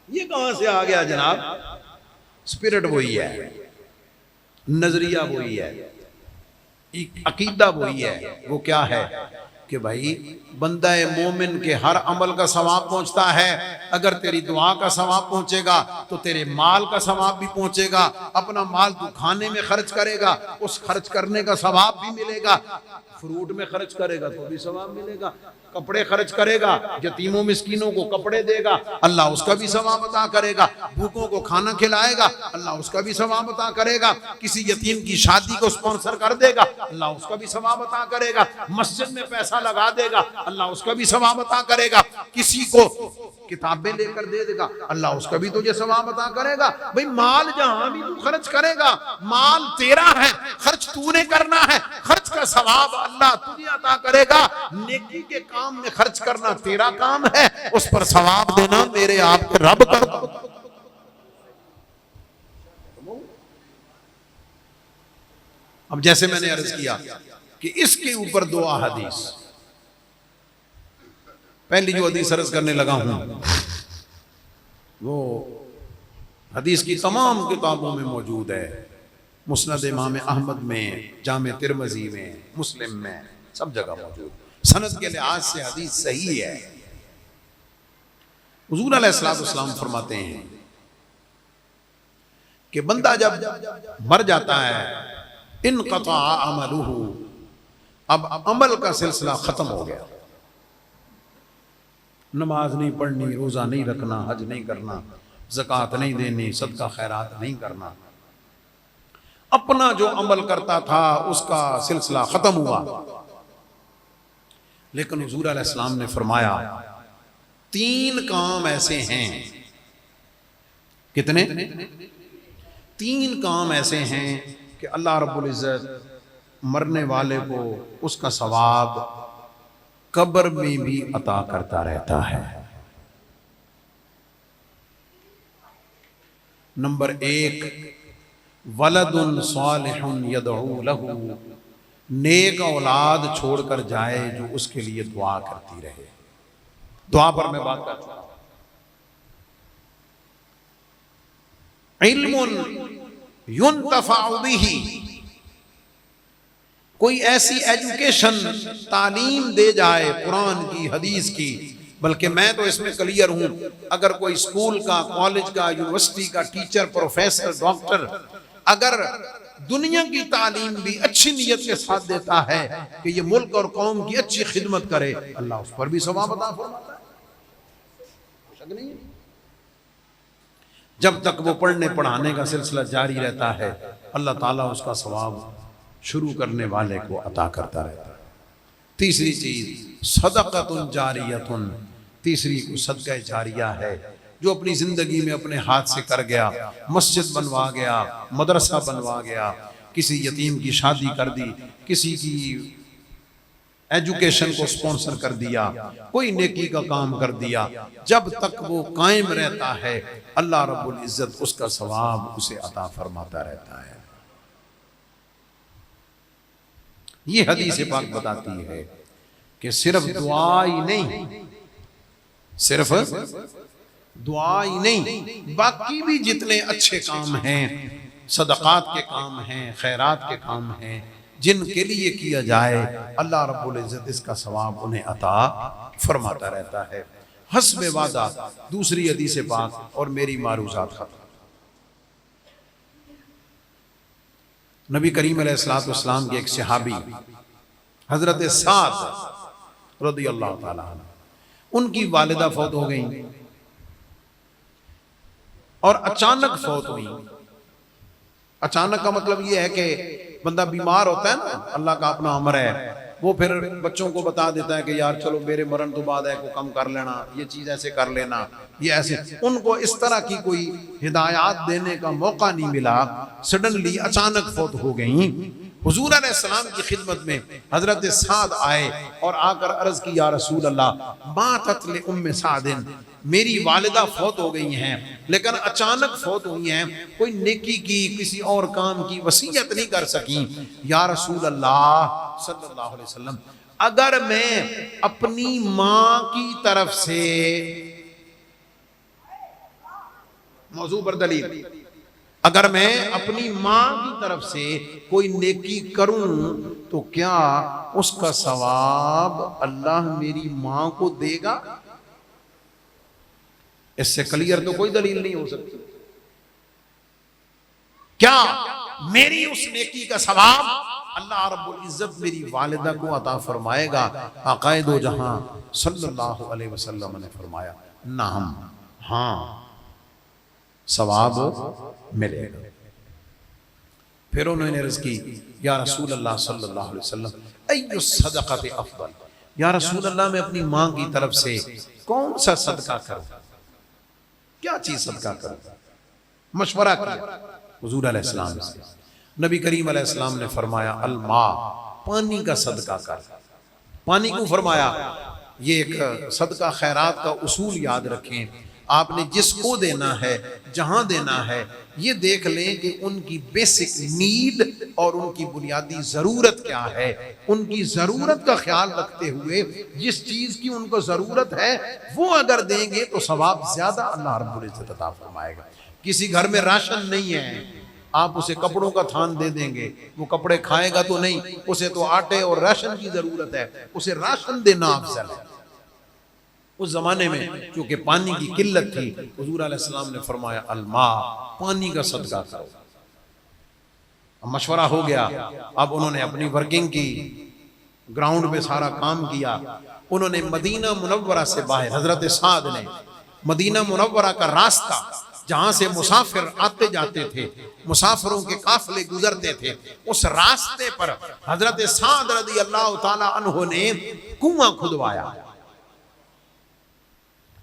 یہ کہاں سے آ گیا جناب؟ سپرٹ وہی ہے، نظریہ وہی ہے، عقیدہ وہی ہے. وہ کیا ہے کہ بھائی بندہ مومن کے ہر عمل کا ثواب پہنچتا ہے. اگر تیری دعا کا ثواب پہنچے گا تو تیرے مال کا ثواب بھی پہنچے گا. اپنا مال تو کھانے میں خرچ کرے گا، اس خرچ کرنے کا ثواب بھی ملے گا. فروٹ میں خرچ کرے گا تو بھی ثواب ملے گا. کپڑے خرچ کرے گا، یتیموں مسکینوں کو کپڑے دے گا، اللہ اس کا بھی ثواب عطا کرے گا. بھوکوں کو کھانا کھلائے گا، اللہ اس کا بھی ثواب عطا کرے گا. کسی یتیم کی شادی کو سپانسر کر دے گا، اللہ اس کا بھی ثواب عطا کرے گا. مسجد میں پیسہ لگا دے گا، اللہ اس کا بھی ثواب عطا کرے گا. کسی کو کتابیں لے کر دے گا، اللہ اس کا بھی تجھے ثواب عطا کرے گا. بھئی مال جہاں بھی تو خرچ کرے گا، مال تیرا ہے، خرچ تو نے کرنا ہے، خرچ کا ثواب اللہ تجھے عطا کرے گا. نیکی کے کام میں خرچ کرنا تیرا کام ہے، اس پر ثواب دینا میرے آپ کے رب کا. اب جیسے میں نے عرض کیا کہ اس کے اوپر 2 احادیث، پہلی جو حدیث عرض کرنے لگا ہوں وہ حدیث کی تمام کتابوں میں موجود ہے، مسند امام احمد میں، جامع ترمذی میں، مسلم میں، سب جگہ موجود. سند کے لحاظ سے حدیث صحیح ہے. حضور علیہ السلام فرماتے ہیں کہ بندہ جب مر جاتا ہے انقطع عملہ، اب عمل کا سلسلہ ختم ہو گیا. نماز نہیں پڑھنی، روزہ نہیں رکھنا، حج نہیں کرنا، زکوٰۃ نہیں دینی، صدقہ خیرات نہیں کرنا، اپنا جو عمل کرتا تھا اس کا سلسلہ ختم ہوا. لیکن حضور علیہ السلام نے فرمایا 3 کام ایسے ہیں. کتنے؟ 3 کام ایسے ہیں کہ اللہ رب العزت مرنے والے کو اس کا ثواب قبر میں بھی عطا کرتا رہتا ہے. نمبر 1، ولد صالح یدعو لہ، نیک اولاد چھوڑ کر جائے جو اس کے لیے دعا کرتی رہے. دعا پر میں بات کرتا ہوں. علم ينتفع به، کوئی ایسی ایجوکیشن تعلیم دے جائے قرآن کی حدیث کی، بلکہ میں تو اس میں کلیئر ہوں، اگر کوئی اسکول کا، کالج کا، یونیورسٹی کا ٹیچر، پروفیسر، ڈاکٹر اگر دنیا کی تعلیم بھی اچھی نیت کے ساتھ دیتا ہے کہ یہ ملک اور قوم کی اچھی خدمت کرے، اللہ اس پر بھی ثواب عطا فرماتا ہے، شک نہیں ہے۔ جب تک وہ پڑھنے پڑھانے کا سلسلہ جاری رہتا ہے، اللہ تعالیٰ اس کا ثواب شروع کرنے والے کو عطا کرتا رہتا ہے۔ تیسری چیز صدقۃ جاریۃ، تیسری کو صدقہ جاریہ ہے جو اپنی زندگی میں اپنے ہاتھ سے کر گیا، مسجد بنوا گیا، مدرسہ بنوا گیا، کسی یتیم کی شادی کر دی، کسی کی ایجوکیشن کو سپونسر کر دیا، کوئی نیکی کا کام کر دیا، جب تک وہ قائم رہتا ہے اللہ رب العزت اس کا ثواب اسے عطا فرماتا رہتا ہے۔ یہ حدیث پاک بتاتی ہے کہ صرف دعا ہی نہیں، صرف دعا ہی نہیں، باقی بھی جتنے اچھے کام ہیں، صدقات کے کام ہیں، خیرات کے کام ہیں، جن کے لیے کیا جائے اللہ رب العزت اس کا ثواب انہیں عطا فرماتا رہتا ہے۔ حسب وعدہ دوسری حدیث پاک اور میری معروضات ختم۔ نبی کریم علیہ السلام کے ایک صحابی حضرت سعد رضی اللہ تعالیٰ عنہ، ان کی والدہ فوت ہو گئیں اور اچانک فوت ہوئی۔ اچانک کا مطلب یہ ہے کہ بندہ بیمار ہوتا ہے نا، اللہ کا اپنا امر ہے، وہ پھر بچوں کو بتا دیتا ہے کہ یار چلو میرے مرن تو بعد ہے کو کم کر لینا، یہ چیز ایسے کر لینا، یہ ایسے، ان کو اس طرح کی کوئی ہدایات دینے کا موقع نہیں ملا، سڈنلی اچانک فوت ہو گئیں۔ حضور علیہ السلام کی خدمت میں حضرت سعد آئے اور آ کر عرض کی، یا رسول اللہ ماتت لأم سعد، میری والدہ فوت ہو گئی ہیں لیکن اچانک فوت ہوئی ہیں، کوئی نیکی کی، کسی اور کام کی وصیت نہیں کر سکیں، یا رسول اللہ صلی اللہ علیہ وسلم اگر میں اپنی ماں کی طرف سے، موضوع پر دلیل، اگر میں اپنی ماں کی طرف سے کوئی نیکی کروں تو کیا اس کا ثواب اللہ میری ماں کو دے گا؟ اس سے کلیئر تو کوئی دلیل نہیں ہو سکتی۔ کیا میری اس نیکی کا ثواب اللہ رب العزت میری والدہ کو عطا فرمائے گا؟ آقا دو جہاں صلی اللہ علیہ وسلم نے فرمایا نعم، ہاں ثواب ملے گا۔ پھر انہوں نے عرض کی، یا رسول اللہ صلی اللہ علیہ وسلم ای الصدقۃ افضل، یا رسول اللہ میں اپنی ماں کی طرف سے کون سا صدقہ کروں، کیا چیز صدقہ کروں؟ مشورہ کیا حضور علیہ السلام سے۔ نبی کریم علیہ السلام نے فرمایا الماء، پانی کا صدقہ کر۔ پانی کو فرمایا، یہ ایک صدقہ خیرات کا اصول یاد رکھیں، آپ نے جس کو دینا ہے، جہاں دینا ہے، یہ دیکھ لیں کہ ان کی بیسک نیڈ اور ان کی بنیادی ضرورت کیا ہے، ان کی ضرورت کا خیال رکھتے ہوئے جس چیز کی ان کو ضرورت ہے وہ اگر دیں گے تو ثواب زیادہ اللہ رب العزت عطا فرمائے گا۔ کسی گھر میں راشن نہیں ہے، آپ اسے کپڑوں کا تھان دے دیں گے، وہ کپڑے کھائے گا تو نہیں، اسے تو آٹے اور راشن کی ضرورت ہے، اسے راشن دینا افضل ہے۔ اس زمانے میں چونکہ پانی کی قلت تھی، حضور علیہ السلام نے فرمایا الماء، پانی کا صدقہ کرو۔ مشورہ ہو گیا، اب انہوں نے اپنی ورکنگ کی، گراؤنڈ میں سارا کام کیا، انہوں نے مدینہ منورہ سے باہر، حضرت سعد نے مدینہ منورہ کا راستہ جہاں سے مسافر آتے جاتے تھے، مسافروں کے قافلے گزرتے تھے، اس راستے پر حضرت سعد رضی اللہ تعالی عنہ نے کنواں کھدوایا،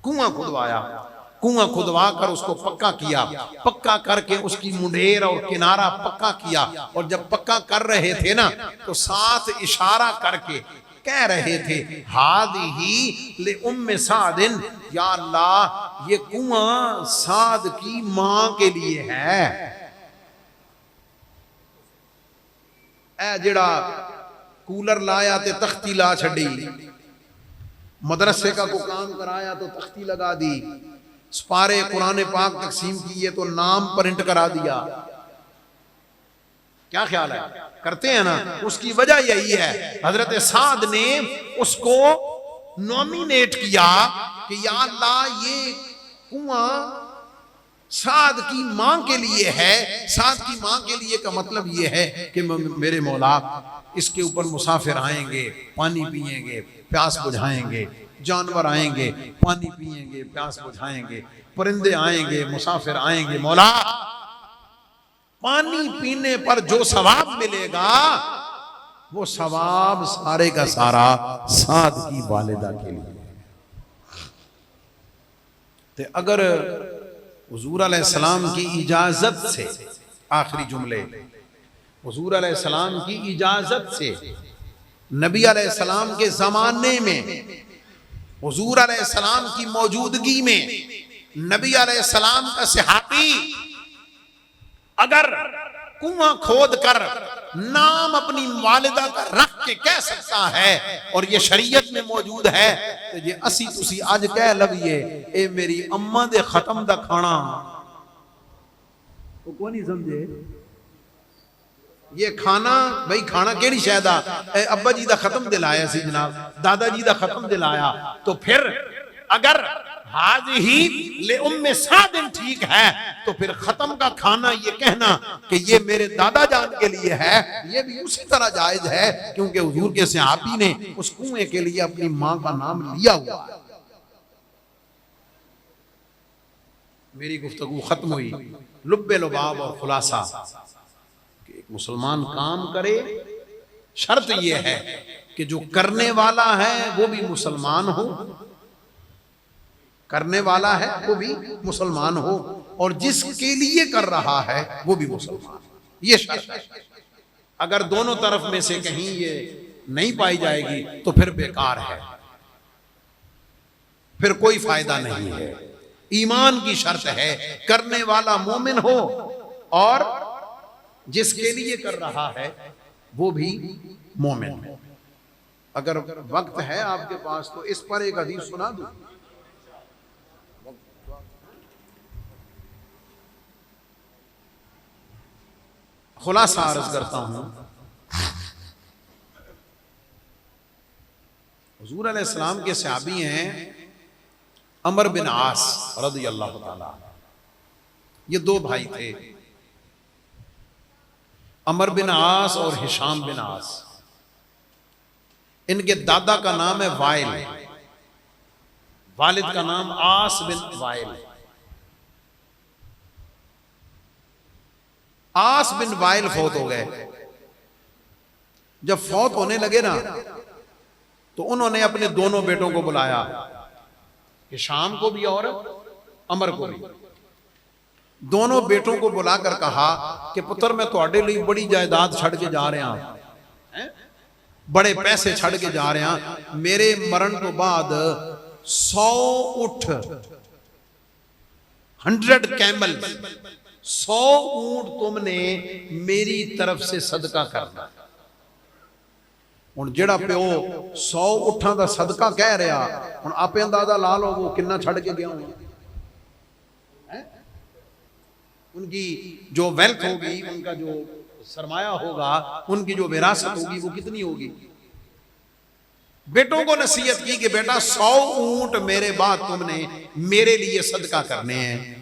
کنواں کھدوا کر اس کو پکا کیا، پکا کر کے اس کی منڈیر اور کنارہ پکا کیا، اور جب پکا کر رہے تھے نا تو ساتھ اشارہ کر کے کہہ رہے تھے ہادی لأم سعد، یا اللہ یہ کنواں سعد کی ماں کے لیے ہے۔ اے جڑا کولر لایا تے تختی لا چھڑی، مدرسے کا کو کام کرایا تو تختی لگا دی، سپارے قرآن پاک تقسیم کیے تو نام پرنٹ کرا دیا، کیا خیال ہے؟ کرتے ہیں نا. اس کی وجہ یہی ہے حضرت سعد نے اس کو نومینیٹ کیا کہ یا اللہ یہ کنواں سعد کی ماں کے لیے ہے. سعد کی ماں کے لیے کا مطلب یہ ہے کہ میرے مولا اس کے اوپر مسافر آئیں گے، پانی پئیں گے، پیاس بجھائیں گے، جانور آئیں گے، پانی پئیں گے، پیاس بجھائیں گے، پرندے آئیں گے، مسافر آئیں گے. مولا پانی پینے پر جو ثواب ملے گا وہ ثواب سارے کا سارا سعد کی والدہ کے لیے. تو اگر حضور علیہ السلام کی اجازت سے، آخری جملے، حضور علیہ السلام کی اجازت سے نبی علیہ السلام کے زمانے میں، حضور علیہ السلام کی موجودگی میں، نبی علیہ السلام کا صحابی اگر کنواں کھود کر نام اپنی والدہ کا رکھ کے کہہ سکتا ہے اور یہ شریعت میں موجود ہے تو یہ اسی تسی آج کہہ لویے اے میری اماں دے ختم دا کھانا. وہ کون نہیں سمجھے یہ کھانا؟ بھئی کھانا کیڑی شہدہ اے ابا جی دا ختم دلایا سی جناب، دادا جی دا ختم دلایا. تو پھر اگر ہی لے ام سعد ٹھیک ہے تو پھر ختم کا کھانا یہ کہنا کہ یہ میرے دادا جان کے لیے ہے یہ بھی اسی طرح جائز ہے، کیونکہ حضور کے صحابی نے اس کنویں کے لیے اپنی ماں کا نام لیا ہوا ہے. میری گفتگو ختم ہوئی. لب لباب اور خلاصہ کہ ایک مسلمان کام کرے، شرط یہ ہے کہ جو کرنے والا ہے وہ بھی مسلمان ہو، کرنے والا ہے وہ بھی مسلمان ہو، اور جس کے لیے کر رہا ہے وہ بھی مسلمان ہو. یہ شرط ہے. اگر دونوں طرف میں سے کہیں یہ نہیں پائی جائے گی تو پھر بیکار ہے، پھر کوئی فائدہ نہیں ہے. ایمان کی شرط ہے کرنے والا مومن ہو اور جس کے لیے کر رہا ہے وہ بھی مومن ہو. اگر وقت ہے آپ کے پاس تو اس پر ایک حدیث سنا دوں. خلاصہ عرض کرتا ہوں. حضور علیہ السلام کے صحابی ہیں عمر بن عاص رضی اللہ تعالیٰ. یہ دو بھائی تھے، عمر بن عاص اور ہشام بن عاص. ان کے دادا کا نام ہے وائل، والد کا نام عاص بن وائل. عاص بن وائل فوت ہو گئے. جب فوت ہونے لگے نا تو انہوں نے اپنے دونوں بیٹوں کو بلایا، ہشام کو بھی اور عمر کو بھی. دونوں بیٹوں کو بلا کر کہا کہ پتر میں تواڈے لئی بڑی جائیداد چھڑ کے جا رہے ہیں، بڑے پیسے چھڑ کے جا رہے ہیں. میرے مرن تو بعد 100 اٹھ، 100 کیمل، 100 اونٹ تم نے میری طرف سے صدقہ کرنا. ہن جڑا پیو 100 اٹھاں دا صدقہ کہہ رہا، ہن آپ اندازہ لا لو وہ کتنا چھڑ کے گیا ہوں. ان کی جو ویلتھ ہوگی، ان کا جو سرمایہ ہوگا، ان کی جو وراثت ہوگی وہ کتنی ہوگی. بیٹوں کو نصیحت کی کہ بیٹا 100 اونٹ میرے بعد تم نے میرے لیے صدقہ کرنے ہیں.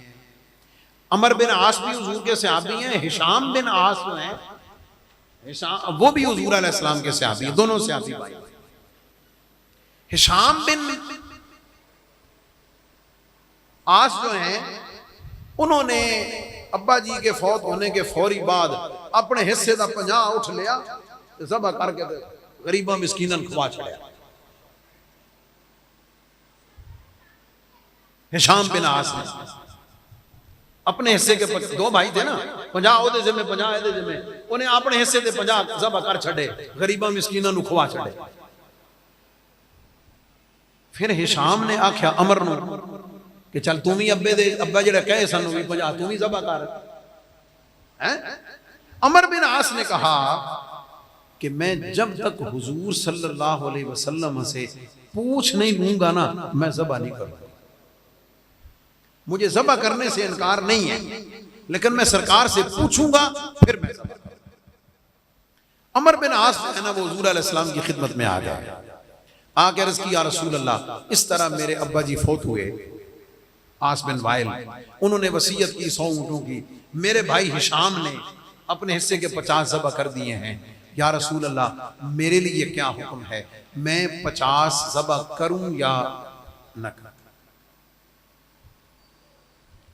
عمر بن عاص بھی حضور کے صحابی ہیں، ہشام بن عاص ہیں، وہ بھی حضور علیہ السلام کے صحابی، دونوں صحابی بھائی. ہشام بن عاص جو ہیں انہوں نے ابا جی کے فوت ہونے کے فوری بعد اپنے حصے دا 50 اٹھ لیا، ذبح کر کے غریباں مسکیناں کھوا چھڑیا. ہشام بن عاص نے اپنے حصے کے 2 بھائی تھے نا، 50 او دے ذمہ 50 اے دے ذمہ، انہیں اپنے حصے دے 50 ذبح کر چھڑے، غریباں مسکیناں نو کھوا چھڑے. پھر ہشام نے آکھیا عمر نو کہ چل تم ہی ابا جڑا کہے سن بھی 50 تم ہی ذبح کر. عمر بن عاص نے کہا کہ میں جب تک حضور صلی اللہ علیہ وسلم سے پوچھ نہیں لوں گا نا میں ذبح نہیں کروں. مجھے ذبح کرنے سے انکار نہیں ہے، لیکن میں سرکار سے پوچھوں گا پھر میں ذبح کروں. عمر بن عاص جو ہے نا وہ حضور علیہ السلام کی خدمت میں آ گئے، آ کے عرض کی یا رسول اللہ اس طرح میرے ابا جی فوت ہوئے، عاص بن وائل، انہوں نے وصیت کی 100 اونٹوں کی، میرے بھائی ہشام نے اپنے حصے کے 50 ذبح کر دیے ہیں، یا رسول اللہ میرے لیے کیا حکم ہے، میں 50 ذبح کروں یا نہ کروں؟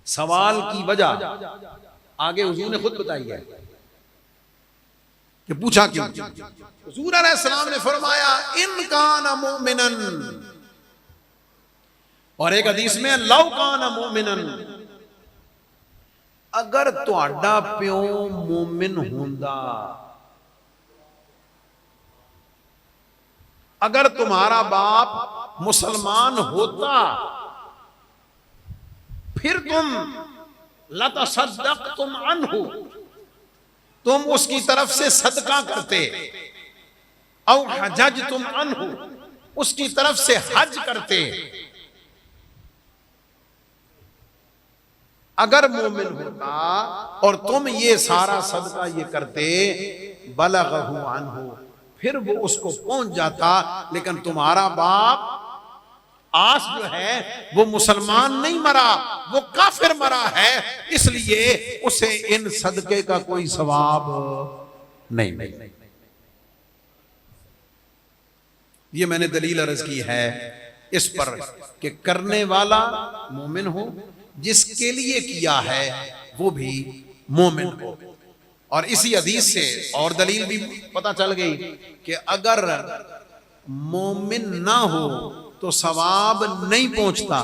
سوال کی وجہ آگے حضور نے خود بتائی ہے کہ پوچھا کیوں؟ حضور علیہ السلام نے فرمایا ان کان مؤمنا، اور ایک حدیث میں لو کان مؤمنا، اگر تہاڈا پیو مومن ہوندا، اگر تمہارا باپ مسلمان ہوتا، پھر تم لتصدقتم عنہ، تم اس کی طرف سے صدقہ کرتے، او حججتم عنہ، اس کی طرف سے حج کرتے، اگر مومن ہوتا اور تم یہ سارا صدقہ یہ کرتے، بلغہ عنہ، پھر وہ اس کو پہنچ جاتا، لیکن تمہارا باپ عاص جو ہے وہ مسلمان نہیں مرا، وہ کافر مرا ہے، اس لیے اسے ان صدقے کا کوئی ثواب نہیں ملے۔ یہ میں نے دلیل عرض کی ہے اس پر کہ کرنے والا مومن ہو، جس کے لیے کیا ہے وہ بھی مومن ہو۔ اور اسی حدیث سے اور دلیل بھی پتہ چل گئی کہ اگر مومن نہ ہو تو ثواب نہیں پہنچتا۔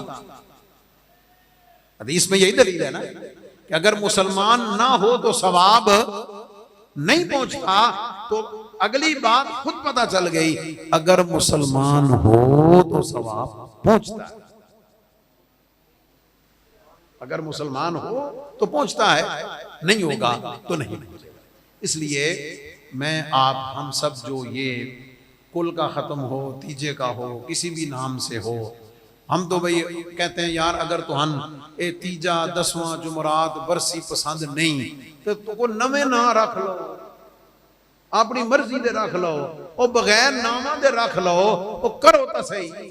حدیث میں یہی دلیل ہے نا کہ اگر مسلمان نہ ہو تو ثواب نہیں پہنچتا، تو اگلی بات خود پتہ چل گئی اگر مسلمان ہو تو ثواب پہنچتا ہے، اگر مسلمان ہو تو پہنچتا ہے، نہیں ہوگا تو نہیں پہنچے گا۔ اس لیے میں آپ ہم سب جو یہ کل کا ختم ہو، تیجے کا ہو، کسی بھی نام سے ہو، ہم تو بھئی کہتے ہیں یار اگر تو ہن اے تیجا 10واں جمعرات برسی پسند نہیں تو کو نویں نہ رکھ لو، اپنی مرضی دے رکھ لو، او بغیر نامہ دے رکھ لو، او کرو تا صحیح،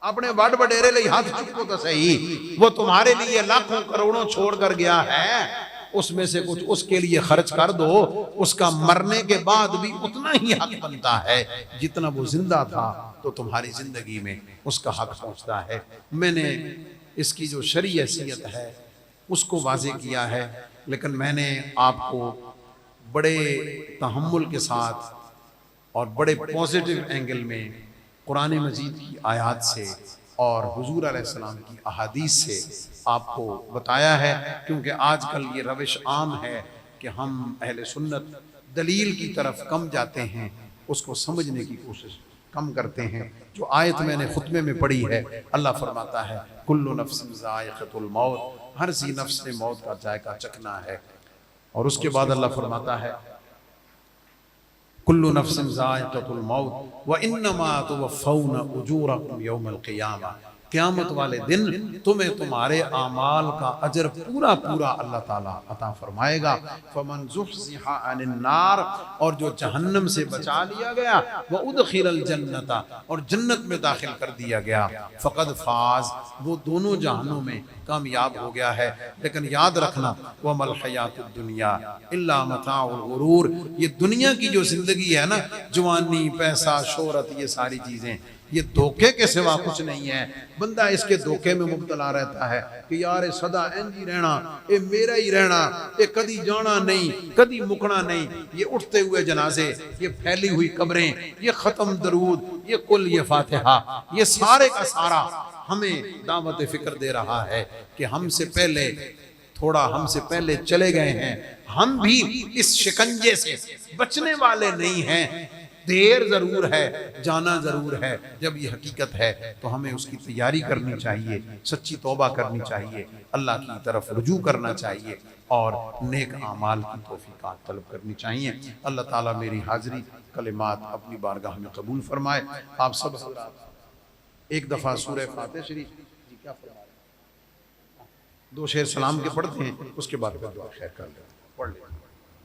اپنے وڈ وڈیرے لئی ہاتھ چکو تا صحیح، وہ تمہارے لیے لاکھوں کروڑوں چھوڑ کر گیا ہے، اس میں سے کچھ اس کے لیے خرچ کر دو، اس کا مرنے کے بعد بھی اتنا ہی حق بنتا ہے جتنا وہ زندہ تھا، تو تمہاری زندگی میں اس کا حق پہنچتا ہے۔ میں نے اس کی جو شرعی حیثیت ہے اس کو واضح کیا ہے، لیکن میں نے آپ کو بڑے تحمل کے ساتھ اور بڑے پوزیٹیو اینگل میں قرآن مجید کی آیات سے اور حضور علیہ السلام کی احادیث سے آپ کو بتایا ہے، کیونکہ آج کل یہ روش عام ہے کہ ہم اہل سنت دلیل کی طرف کم جاتے ہیں، اس کو سمجھنے کی کوشش کم کرتے ہیں۔ جو آیت میں نے خطبے میں پڑھی ہے، اللہ فرماتا ہے کل نفس ذائقۃ الموت، ہر ذی نفس نے موت کا ذائقہ چکھنا ہے، اور اس کے بعد اللہ فرماتا ہے کل نفس ذائقۃ الموت وانما توفون اجورکم یوم القیامہ، قیامت والے دن تمہیں تمہارے اعمال کا اجر پورا پورا اللہ تعالیٰ عطا فرمائے گا۔ فمن زحزح عن النار، اور جو جہنم سے بچا لیا گیا، وادخل الجنت، اور جنت میں داخل کر دیا گیا، فقد فاز، وہ دونوں جہانوں میں کامیاب ہو گیا ہے۔ لیکن یاد رکھنا وما الحیات الدنیا الا متاع الغرور، یہ دنیا کی جو زندگی ہے نا، جوانی، پیسہ، شہرت، یہ ساری چیزیں یہ دھوکے کے سوا کچھ نہیں ہے۔ بندہ اس کے دھوکے میں مبتلا رہتا ہے کہ یار صدا انج ہی رہنا، اے میرا ہی رہنا، اے کدی جانا نہیں، کدی مکنا نہیں، یہ اٹھتے ہوئے جنازے، یہ پھیلی ہوئی قبریں، یہ ختم درود، یہ کل، یہ فاتحہ، یہ سارے کا سارا ہمیں دعوت فکر دے رہا ہے کہ ہم سے پہلے تھوڑا ہم سے پہلے چلے گئے ہیں، ہم بھی اس شکنجے سے بچنے والے نہیں ہیں، دیر ضرور ہے، جانا ضرور ہے۔ جب یہ حقیقت ہے تو ہمیں اس کی تیاری کرنی چاہیے، سچی توبہ کرنی چاہیے، اللہ کی طرف رجوع کرنا چاہیے، اور نیک اعمال کی توفیقات طلب کرنی چاہیے۔ اللہ تعالیٰ میری حاضری کلمات اپنی بارگاہ میں قبول فرمائے۔ آپ سب حضرات ایک دفعہ سورہ فاتحہ شریف جی کیا فرما رہے ہیں، 2 شعر سلام کے پڑھتے ہیں، اس کے بعد دعا خیر کر لیں، پڑھ لیں۔